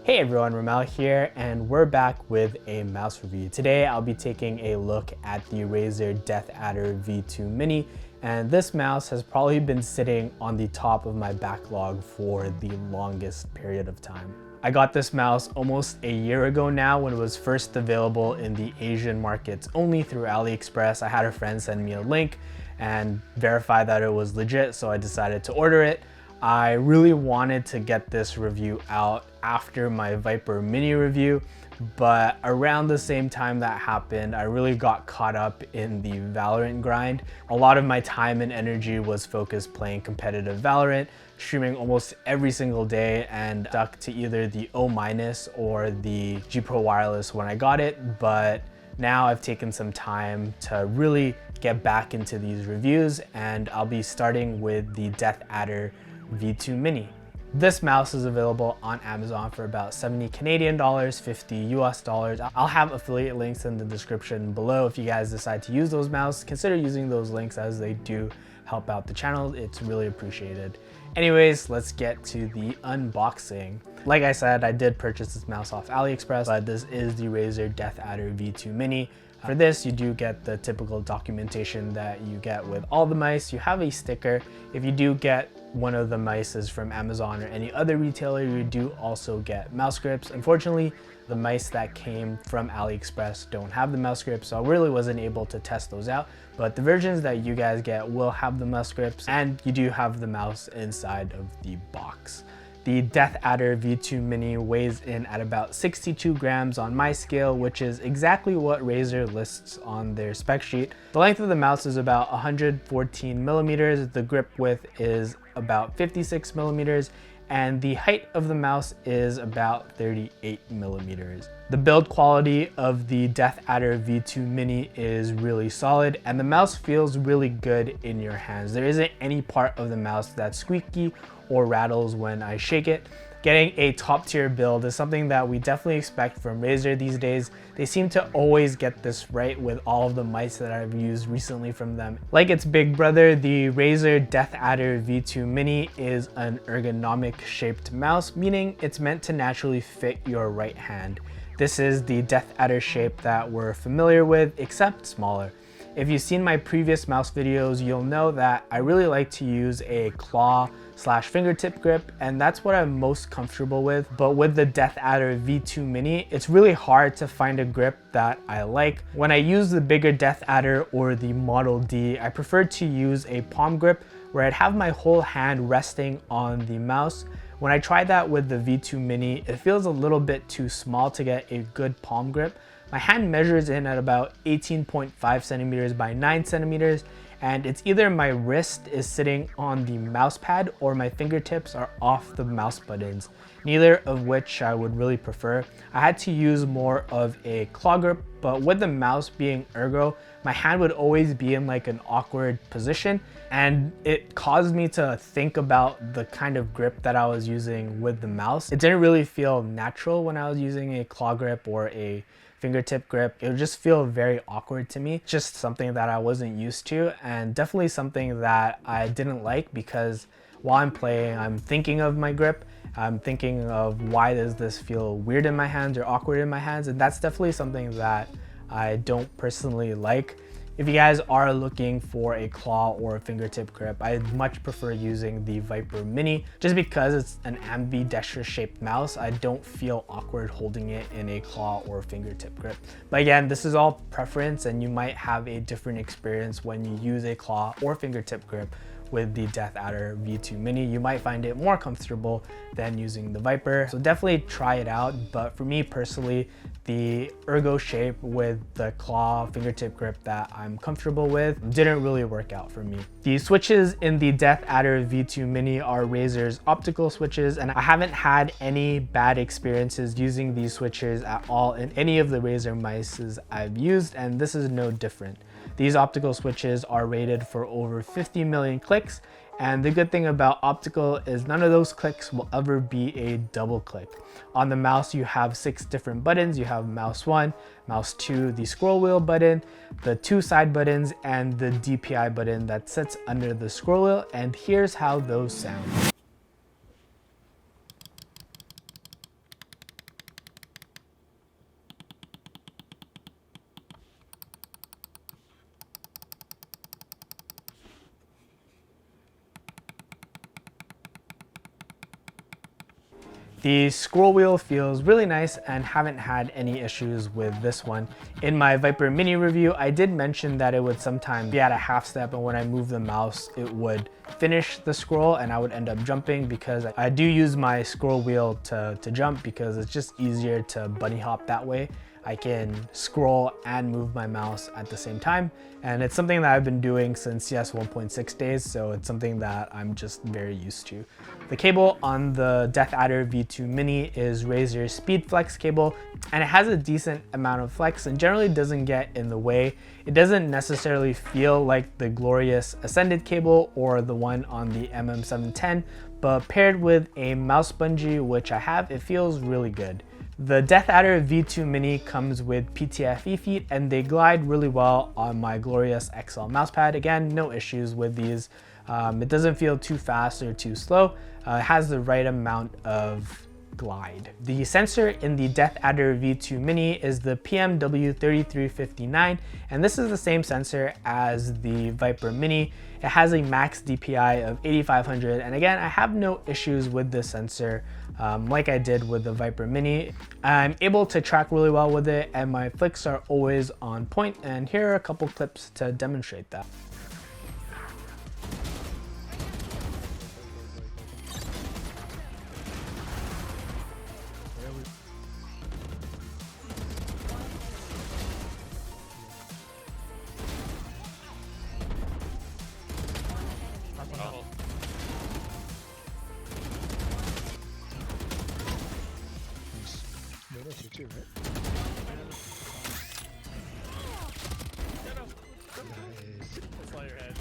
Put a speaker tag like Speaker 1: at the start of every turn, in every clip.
Speaker 1: Hey everyone, Romel here, and we're back with a mouse review. Today I'll be taking a look at the Razer DeathAdder V2 Mini, and this mouse has probably been sitting on the top of my backlog for the longest period of time. I got this mouse almost a year ago now when it was first available in the Asian markets only through AliExpress. I had a friend send me a link and verify that it was legit, so I decided to order it. I really wanted to get this review out after my Viper Mini review, but around the same time that happened, I really got caught up in the Valorant grind. A lot of my time and energy was focused playing competitive Valorant, streaming almost every single day, and stuck to either the O- or the G Pro Wireless when I got it, but now I've taken some time to really get back into these reviews, and I'll be starting with the DeathAdder V2 Mini. This mouse is available on Amazon for about 70 Canadian dollars, 50 US dollars. I'll have affiliate links in the description below. If you guys decide to use those mouse, consider using those links as they do help out the channel. It's really appreciated. Anyways, let's get to the unboxing. Like I said, I did purchase this mouse off AliExpress, but this is the Razer DeathAdder V2 Mini. For this, you do get the typical documentation that you get with all the mice. You have a sticker. If you do get one of the mice from Amazon or any other retailer, you do also get mouse grips. Unfortunately, the mice that came from AliExpress don't have the mouse grips, so I really wasn't able to test those out. But the versions that you guys get will have the mouse grips, and you do have the mouse inside of the box. The DeathAdder V2 Mini weighs in at about 62 grams on my scale, which is exactly what Razer lists on their spec sheet. The length of the mouse is about 114 millimeters, the grip width is about 56 millimeters, and the height of the mouse is about 38 millimeters. The build quality of the DeathAdder V2 Mini is really solid, and the mouse feels really good in your hands. There isn't any part of the mouse that's squeaky or rattles when I shake it. Getting a top tier build is something that we definitely expect from Razer these days. They seem to always get this right with all of the mice that I've used recently from them. Like its big brother, the Razer DeathAdder V2 Mini is an ergonomic shaped mouse, meaning it's meant to naturally fit your right hand. This is the DeathAdder shape that we're familiar with, except smaller. If you've seen my previous mouse videos, you'll know that I really like to use a claw/fingertip grip, and that's what I'm most comfortable with. But with the DeathAdder V2 Mini, it's really hard to find a grip that I like. When I use the bigger DeathAdder or the Model D, I prefer to use a palm grip where I'd have my whole hand resting on the mouse. When I tried that with the V2 Mini, it feels a little bit too small to get a good palm grip. My hand measures in at about 18.5 centimeters by 9 centimeters, and it's either my wrist is sitting on the mouse pad or my fingertips are off the mouse buttons, neither of which I would really prefer. I had to use more of a claw grip, but with the mouse being ergo, my hand would always be in like an awkward position, and it caused me to think about the kind of grip that I was using with the mouse. It didn't really feel natural when I was using a claw grip or a fingertip grip. It would just feel very awkward to me. Just something that I wasn't used to, and definitely something that I didn't like, because while I'm playing, I'm thinking of my grip. I'm thinking of, why does this feel weird in my hands or awkward in my hands? And that's definitely something that I don't personally like. If you guys are looking for a claw or a fingertip grip, I much prefer using the Viper Mini. Just because it's an ambidextrous shaped mouse, I don't feel awkward holding it in a claw or fingertip grip. But again, this is all preference, and you might have a different experience when you use a claw or fingertip grip with the DeathAdder V2 Mini. You might find it more comfortable than using the Viper. So definitely try it out. But for me personally, the ergo shape with the claw fingertip grip that I'm comfortable with didn't really work out for me. The switches in the DeathAdder V2 Mini are Razer's optical switches, and I haven't had any bad experiences using these switches at all in any of the Razer mices I've used, and this is no different. These optical switches are rated for over 50 million clicks, and the good thing about optical is none of those clicks will ever be a double click. On the mouse, you have 6 different buttons. You have mouse 1, mouse 2, the scroll wheel button, the 2 side buttons, and the DPI button that sits under the scroll wheel, and here's how those sound. The scroll wheel feels really nice and haven't had any issues with this one. In my Viper Mini review, I did mention that it would sometimes be at a half step, and when I move the mouse, it would finish the scroll and I would end up jumping, because I do use my scroll wheel to jump because it's just easier to bunny hop that way. I can scroll and move my mouse at the same time. And it's something that I've been doing since CS 1.6 days, so it's something that I'm just very used to. The cable on the DeathAdder V2 Mini is Razer Speed Flex cable, and it has a decent amount of flex and generally doesn't get in the way. It doesn't necessarily feel like the glorious Ascended cable or the one on the MM710, but paired with a mouse bungee, which I have, it feels really good. The DeathAdder V2 Mini comes with PTFE feet, and they glide really well on my Glorious XL mousepad. Again, no issues with these. It doesn't feel too fast or too slow. It has the right amount of glide. The sensor in the DeathAdder V2 Mini is the PMW3359, and this is the same sensor as the Viper Mini. It has a max DPI of 8500, and again, I have no issues with this sensor like I did with the Viper Mini. I'm able to track really well with it, and my flicks are always on point, and here are a couple clips to demonstrate that.
Speaker 2: Too, right? Nice.
Speaker 3: That's all your head.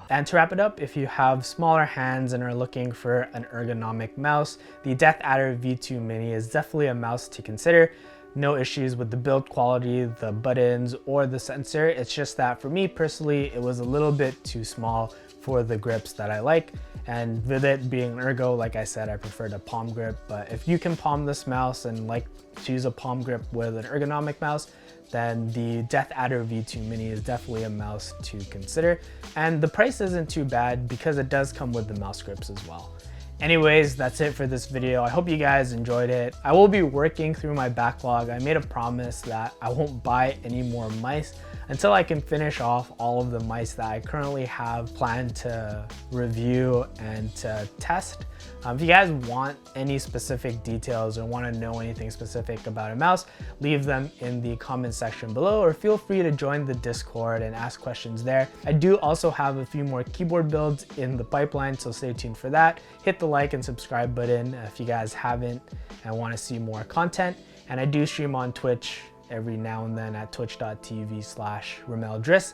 Speaker 1: And to wrap it up, if you have smaller hands and are looking for an ergonomic mouse, the DeathAdder V2 Mini is definitely a mouse to consider. No issues with the build quality, the buttons, or the sensor. It's just that for me personally, it was a little bit too small for the grips that I like. And with it being ergo, like I said, I prefer the palm grip. But if you can palm this mouse and like to use a palm grip with an ergonomic mouse, then the DeathAdder V2 Mini is definitely a mouse to consider. And the price isn't too bad because it does come with the mouse grips as well. Anyways, that's it for this video. I hope you guys enjoyed it. I will be working through my backlog. I made a promise that I won't buy any more mice until I can finish off all of the mice that I currently have planned to review and to test. If you guys want any specific details or want to know anything specific about a mouse, leave them in the comment section below, or feel free to join the Discord and ask questions there. I do also have a few more keyboard builds in the pipeline, so stay tuned for that. Hit the like and subscribe button if you guys haven't and want to see more content. And I do stream on Twitch every now and then at twitch.tv/RomelDris.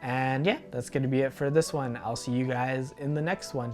Speaker 1: And yeah, that's going to be it for this one. I'll see you guys in the next one.